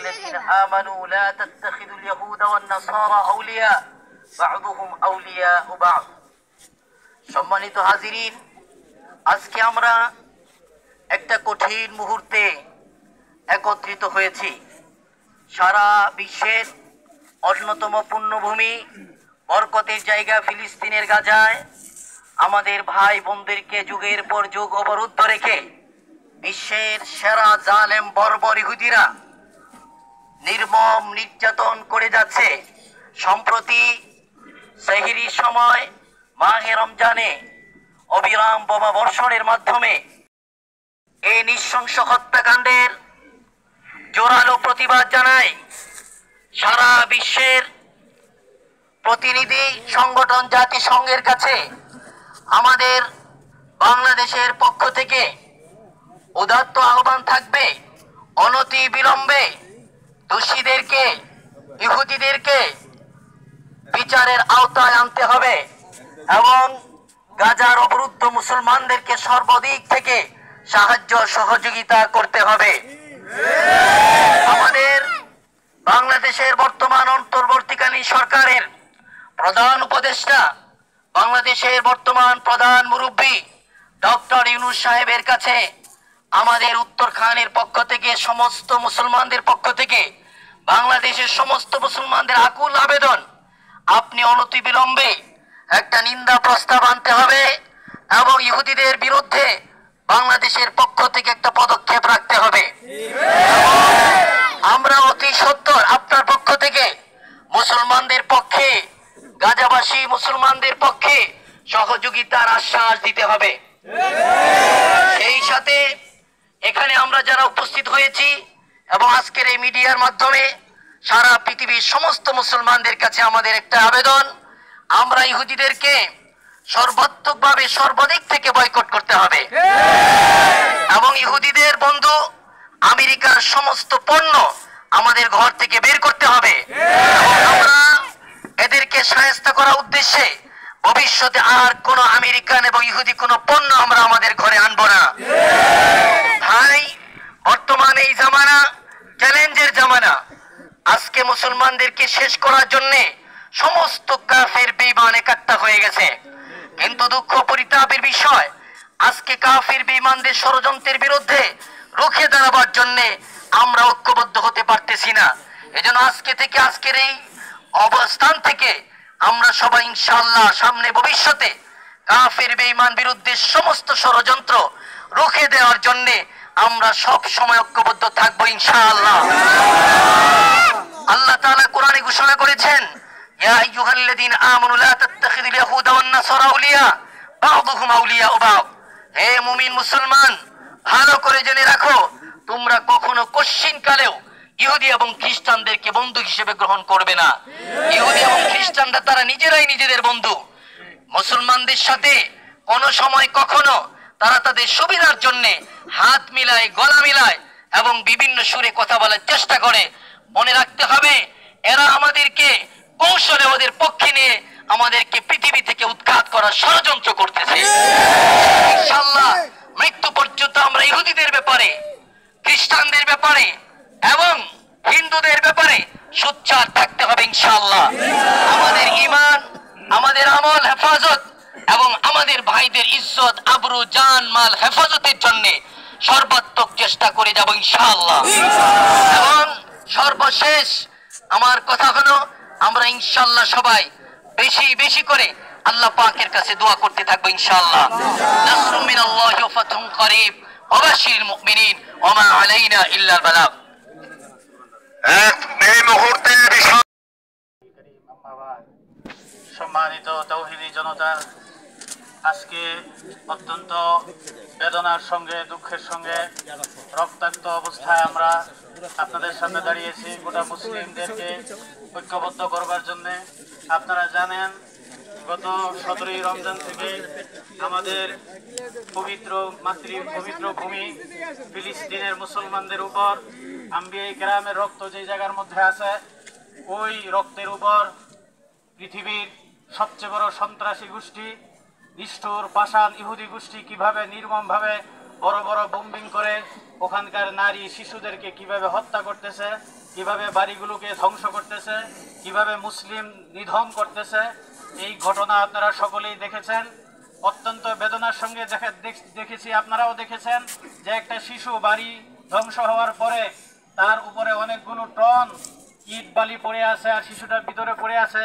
আইয়ুহাল্লাযীনা আমানু লা তাত্তাখিযুল ইয়াহুদা ওয়ান নাসারা আউলিয়া বা'দুহুম আউলিয়াউ বা'দ। সম্মানিত হাজিরিন, আজকে আমরা একটা কঠিন মুহূর্তে একত্রিত হয়েছি। সারা বিশ্বের অন্যতম পুণ্যভূমি বরকতের জায়গা ফিলিস্তিনের গাজায় আমাদের ভাই বোনদেরকে যুগের পর যুগ অবরুদ্ধ রেখে বিশ্বের সেরা জালেম বর্বর ইহুদিরা নির্মম নির্যাতন করে যাচ্ছে। সম্প্রতি সেহরির সময় মাহে রমজানে অবিরাম বোমা বর্ষণের মাধ্যমে এই নৃশংস হত্যাকাণ্ডের জোরালো প্রতিবাদ জানায় সারা বিশ্বের প্রতিনিধি সংগঠন জাতিসংঘের কাছে। আমাদের বাংলাদেশের পক্ষ থেকে উদাত্ত আহ্বান থাকবে, অনতি বিলম্বে দোষীদেরকে, ইহুদিদেরকে বিচারের আওতায় আনতে হবে এবং গাজার অবরুদ্ধ মুসলমানদেরকে সর্বদিক থেকে সাহায্য সহযোগিতা করতে হবে। আমাদের বাংলাদেশের বর্তমান অন্তর্বর্তীকালীন সরকারের প্রধান উপদেষ্টা, বাংলাদেশের বর্তমান প্রধান মুরব্বী ডক্টর ইউনূস সাহেবের কাছে আমাদের উত্তরখানের পক্ষ থেকে, সমস্ত মুসলমানদের পক্ষ থেকে, বাংলাদেশের সমস্ত মুসলমানদের আকুল আবেদন, আপনি অনতিবিলম্বে একটা নিন্দা প্রস্তাব আনতে হবে এবং ইহুদিদের বিরুদ্ধে বাংলাদেশের পক্ষ থেকে একটা পদক্ষেপ রাখতে হবে। আমরা অতি সত্বর আপনার পক্ষ থেকে মুসলমানদের পক্ষে, গাজাবাসী মুসলমানদের পক্ষে সহযোগিতার আশ্বাস দিতে হবে। সেই সাথে এখানে আমরা যারা উপস্থিত হয়েছি এবং আজকের এই মিডিয়ার মাধ্যমে সারা পৃথিবীর সমস্ত মুসলমানদের কাছে আমাদের একটা আবেদন, আমরা ইহুদিদেরকে সর্বাত্মকভাবে সর্বাধিক থেকে বয়কট করতে হবে এবং ইহুদিদের বন্ধু আমেরিকার সমস্ত পণ্য আমাদের ঘর থেকে বের করতে হবে। আমরা এদেরকে শায়েস্ত করার উদ্দেশ্যে ভবিষ্যতে আর কোন আমেরিকান এবং ইহুদি কোন পণ্য আমরা আমাদের ঘরে আনবো না। তাই বর্তমানে এই জামানা চ্যালেঞ্জের জামানা। আজকে মুসলমানদেরকে শেষ করার জন্য সমস্ত কাফের বেঈমান একাট্টা হয়ে গেছে, কিন্তু দুঃখ পরিতাপের বিষয় আজকে কাফের বেঈমানদের ষড়যন্ত্রের বিরুদ্ধে রুখে দাঁড়াবার জন্য আমরা ঐক্যবদ্ধ হতে পারতেছি না। এজন্য আজকে থেকে, আজকের এই অবস্থান থেকে আমরা সবাই ইনশাআল্লাহ সামনে ভবিষ্যতে কাফের বেঈমান বিরুদ্ধে সমস্ত ষড়যন্ত্র রুখে দেওয়ার জন্য আমরা সব সময় ঐক্যবদ্ধ থাকবো ইনশাআল্লাহ। আল্লাহ তাআলা কোরআনে ঘোষণা করেছেন, ইয়া আইয়ুহাল্লাযীনা আমানু লা তাত্তাখিযুল ইয়াহুদা ওয়ান নাসারা আউলিয়া বা'দুহুম আউলিয়াউ বা'দ। হে মুমিন মুসলমান, ভালো করে জেনে রাখো, তোমরা কখনো কশ্চিনকালেও ইহুদি এবং খ্রিস্টানদেরকে বন্ধু হিসেবে গ্রহণ করবে না। ইহুদি এবং খ্রিস্টানরা তারা নিজেরাই নিজেদের বন্ধু। মুসলমানদের সাথে কোন সময় কখনো তারা তাদের সুবিধার জন্য হাত মিলায়, গলা মিলায় এবং বিভিন্ন সুরে কথা বলার চেষ্টা করে। মনে রাখতে হবে, এরা আমাদেরকে কৌশলে ওদের পক্ষে নিয়ে আমাদেরকে পৃথিবী থেকে উৎখাত করার ষড়যন্ত্র করতেছে। ইনশাআল্লাহ মৃত্যু পর্যন্ত আমরা ইহুদিদের ব্যাপারে, খ্রিস্টানদের ব্যাপারে এবং হিন্দুদের ব্যাপারে সোচ্চার থাকতে হবে ইনশাআল্লাহ। আমাদের ঈমান, আমাদের আমল হেফাজত এবং আমাদের ভাইদের ইজ্জত, আবরু, জান, মাল হেফাজতের জন্য সর্বাত্মক চেষ্টা করে যাব ইনশাআল্লাহ। এবং সর্বশেষ আমার কথা হলো, আমরা ইনশাআল্লাহ সবাই বেশি বেশি করে আল্লাহ পাকের কাছে দোয়া করতে থাকবো ইনশাআল্লাহ। নাসরুম মিনাল্লাহি ওয়া ফাতহুন করিব ওয়া বাশশিরিল মুমিনিন ওয়া মা আলাইনা ইল্লাল বালাগ। এই মুহূর্তে সম্মানিত তাওহীদি জনতা, আজকে অত্যন্ত বেদনার সঙ্গে, দুঃখের সঙ্গে, রক্তাক্ত অবস্থায় আমরা আপনাদের সামনে দাঁড়িয়েছি গোটা মুসলিমদেরকে ঐক্যবদ্ধ করবার জন্য। আপনারা জানেন, গত 17ই রমজান থেকে আমাদের পবিত্র পবিত্র ভূমি ফিলিস্তিনের মুসলমানদের উপর আম্বিয়ায়ে কেরামের রক্ত যে জায়গার মধ্যে আছে, ওই রক্তের উপর পৃথিবীর সবচেয়ে বড় সন্ত্রাসী গোষ্ঠী, নিষ্ঠুর পাষাণ ইহুদি গোষ্ঠী কিভাবে নির্মমভাবে বড় বড় বোম্বিং করে ওখানকার নারী শিশুদেরকে কিভাবে হত্যা করতেছে, কিভাবে বাড়িগুলোকে ধ্বংস করতেছে, কিভাবে মুসলিম নিধন করতেছে, এই ঘটনা আপনারা সকলেই দেখেছেন। অত্যন্ত বেদনার সঙ্গে দেখেছি, আপনারাও দেখেছেন যে একটা শিশু বাড়ি ধ্বংস হওয়ার পরে তার উপরে অনেকগুলো টন ইট বালি পড়ে আছে আর শিশুটার ভিতরে পড়ে আছে।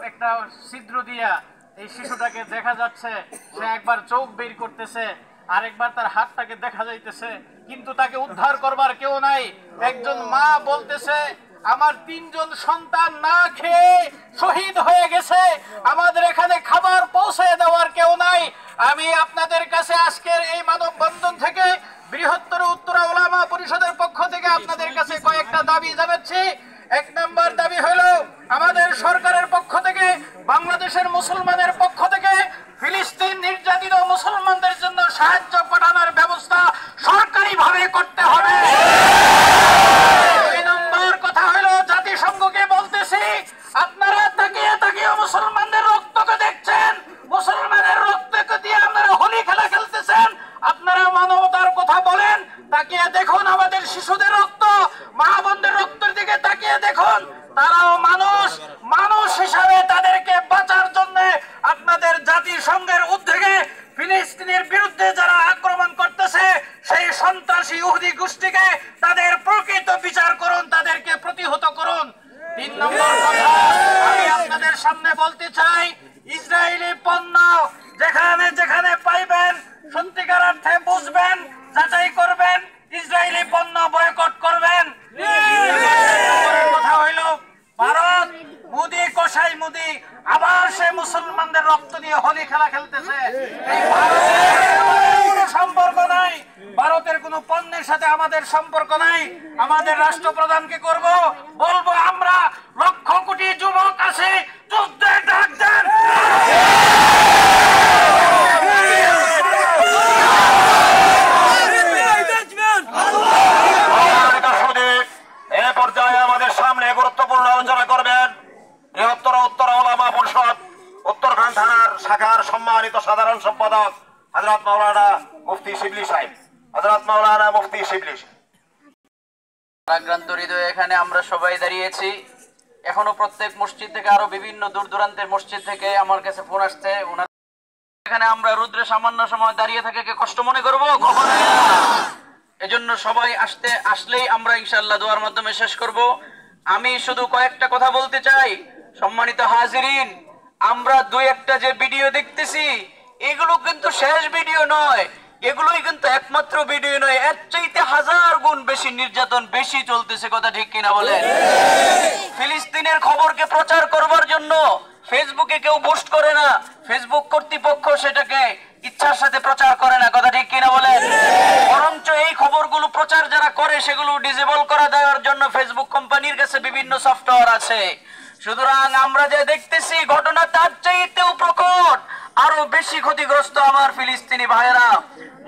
একটা ছিদ্র দিয়া এই শিশুটাকে দেখা যাচ্ছে, সে একবার চোখ বের করতেছে, আরেকবার তার হাতটাকে দেখা যাইতেছে, কিন্তু তাকে উদ্ধার করবার কেউ নাই। একজন মা বলতেছে, আমার 3 জন সন্তান না খেয়ে শহীদ হয়ে গেছে, আমাদের এখানে খাবার পৌঁছে দেওয়ার কেউ নাই। আমি আপনাদের কাছে আজকের এই মানববন্ধন থেকে বৃহত্তর উত্তরা উলামা পরিষদের পক্ষ থেকে আপনাদের কাছে কয়েকটা দাবি জানাচ্ছি। 1 নম্বর দাবি হলো, আমাদের সরকারের পক্ষ থেকে, বাংলাদেশের মুসলমানের পক্ষ থেকে ফিলিস্তিন নির্যাতিত মুসলমানদের জন্য সাহায্য পাঠানোর ব্যবস্থা সরকারিভাবে করতে হবে। 2 নম্বর কথা হলো, জাতিসংঘকে বলতেছি, আপনারা তাকিয়ে তাকিয়ে মুসলমানদের রক্তকে দেখছেন, মুসলমানের রক্তকে দিয়ে আপনারা হোলি খেলা খেলতেছেন। আপনারা মানবতার কথা বলেন, তাকিয়ে দেখুন আমাদের শিশুদের রক্ত, মা বোনদের রক্তের দিকে তাকিয়ে দেখুন। তারাও মানুষ, মানুষ হিসাবে তাদেরকে বাঁচার জন্য আপনাদের জাতিসংঘের উদ্যোগে ফিলিস্তিনের বিরুদ্ধে যারা আক্রমণ করতেছে সেই সন্ত্রাসী ইহুদি গোষ্ঠীকে তাদের প্রকৃত বিচার করুন, তাদেরকে প্রতিহত করুন। 3 নম্বর কথা আমি আপনাদের সামনে বলতে চাই, ইসরায়েলি পণ্য যেখানে যেখানে পাইবেন সত্যিকার অর্থে বুঝবেন, যাচাই করবেন, ইসরায়েলি পণ্য বয়কট করবেন। কথা হইল, ভারত মুদি কসাই মুদি আবার সে মুসলমানদের রক্ত দিয়ে হোলি খেলা খেলতেছে। এই ভারতের সম্পর্ক নাই, ভারতের কোন পণ্যের সাথে আমাদের সম্পর্ক নাই। আমাদের রাষ্ট্রপ্রধানকে বলবো, আমরা লক্ষ কোটি যুবক আছে, যুদ্ধের ডাক দেন। এ পর্যায়ে আমাদের সামনে গুরুত্বপূর্ণ আলোচনা করবেন বৃহত্তর উত্তরা উলামা পরিষদ উত্তরখান থানার শাখার সম্মানিত সাধারণ সম্পাদক হযরত মাওলানা মুফতি শিবলি সাহেব। হযরত মাওলানা মুফতি শিবলি আক্রান্ত হৃদয়ে এখানে আমরা সবাই দাঁড়িয়েছি। এখনো প্রত্যেক মসজিদ থেকে, আরো বিভিন্ন দূর দূরান্তের মসজিদ থেকে আমার কাছে ফোন আসছে। এখানে আমরা রুদ্রে সামান্য সময় দাঁড়িয়ে থেকে কষ্ট মনে করবো? এজন্য সবাই আসলেই আমরা ইনশাআল্লাহ দোয়ার মাধ্যমে শেষ করব। আমি শুধু কয়েকটা কথা বলতে চাই। সম্মানিত হাজিরিন, আমরা 2-1টা যে ভিডিও দেখতেছি এগুলো কিন্তু শেষ ভিডিও নয়, এগুলোই কিন্তু একমাত্র ভিডিও নয়, এর চাইতে 1000 গুণ বেশি নির্যাতন বেশি চলতেছে। কথা ঠিক কিনা বলেন? ফিলিস্তিনের খবরকে প্রচার করবার জন্য ফেসবুকে কেউ পোস্ট করে না, ফেসবুক কর্তৃপক্ষ সেটাকে ইচ্ছার সাথে প্রচার করে না। কথা ঠিক কিনা বলেন? বরঞ্চ এই খবরগুলো প্রচার যারা করে সেগুলো ডিসেবল করা দেওয়ার জন্য ফেসবুক কোম্পানির কাছে বিভিন্ন সফটওয়্যার আছে। সুতরাং আমরা যে দেখতেছি ঘটনা তার চাইতেও প্রকট, আরো বেশি ক্ষতিগ্রস্ত আমার ফিলিস্তিনি ভাইয়েরা।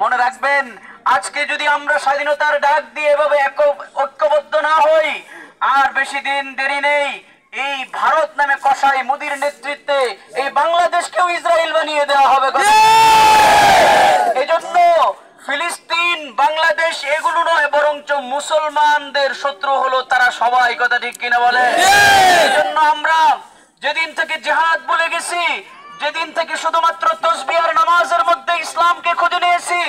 মনে রাখবেন, আজকে যদি আমরা স্বাধীনতার ডাক দিয়ে এভাবে ঐক্যবদ্ধ না হই, আর বেশি দিন দেরি নেই, এই ভারত নামে কসাই মোদির নেতৃত্বে এই বাংলাদেশকেও ইসরায়েল বানিয়ে দেওয়া হবে। এজন্য ফিলিস্তিন, বাংলাদেশ এগুলো নয়, বরঞ্চ মুসলমানদের শত্রু হলো তারা সবাই। কথা ঠিক কিনা বলে? এজন্য আমরা যেদিন থেকে জিহাদ বলে গেছি, যেদিন থেকে শুধুমাত্র তাসবিহ আর নামাজের মধ্যে ইসলামকে খুঁজে নিয়েছি,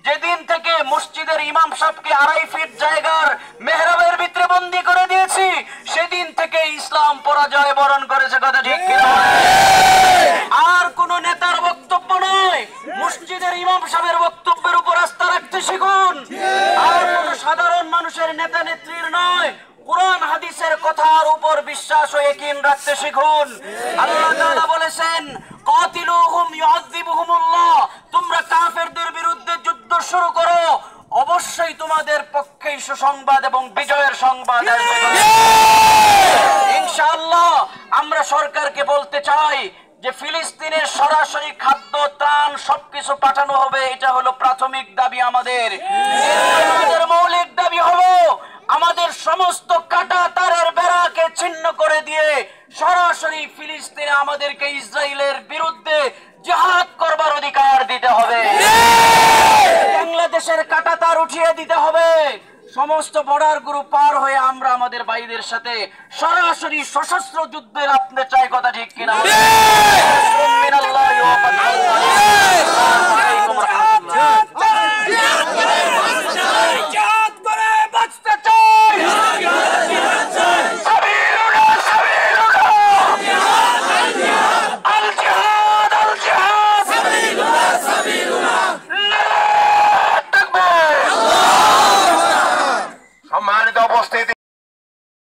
যেদিন থেকে মসজিদের ইমাম সাহেবকে 2.5 ফিট জায়গার মেহরাবের ভিতরে বন্দী করে দিয়েছি, সেদিন থেকে ইসলাম পরাজয় বরণ করেছে। কথা ঠিক কিনা? আর কোন নেতার বক্তব্য নয়, মসজিদের ইমাম সাহেবের বক্তব্যের উপর আস্থা রাখতে শিখুন। আর কোন সাধারণ মানুষের নেতা নেত্রীর নয়, কুরআন হাদিসের কথার উপর বিশ্বাস ও ইয়াকিন রাখতে শিখুন। আল্লাহ তাআলা বলেছেন, কাতিলুহুম ইউআযিবুহুমুল্লাহ, তোমরা কাফেরদের বিরুদ্ধে যুদ্ধ শুরু করো, অবশ্যই তোমাদের পক্ষেই সুসংবাদ এবং বিজয়ের সংবাদ আসবে। ইনশাআল্লাহ আমরা সরকারকে বলতে চাই যে ফিলিস্তিনের সরাসরি খাদ্য, ত্রাণ সবকিছু পাঠানো হবে। এটা হলো প্রাথমিক দাবি আমাদের। আমাদের মৌলিক দাবি হলো আমাদের সমস্ত কাটা তারের বেড়াকে ছিন্ন করে দিয়ে সরাসরি ফিলিস্তিনে আমাদেরকে ইসরায়েলের বিরুদ্ধে জিহাদ করবার অধিকার দিতে হবে। বাংলাদেশের কাঁটাতার উঠিয়ে দিতে হবে। সমস্ত বর্ডার গ্রুপ পার হয়ে আমরা আমাদের ভাইদের সাথে সরাসরি সশস্ত্র যুদ্ধের আপনি চাই, কথা ঠিক কিনা?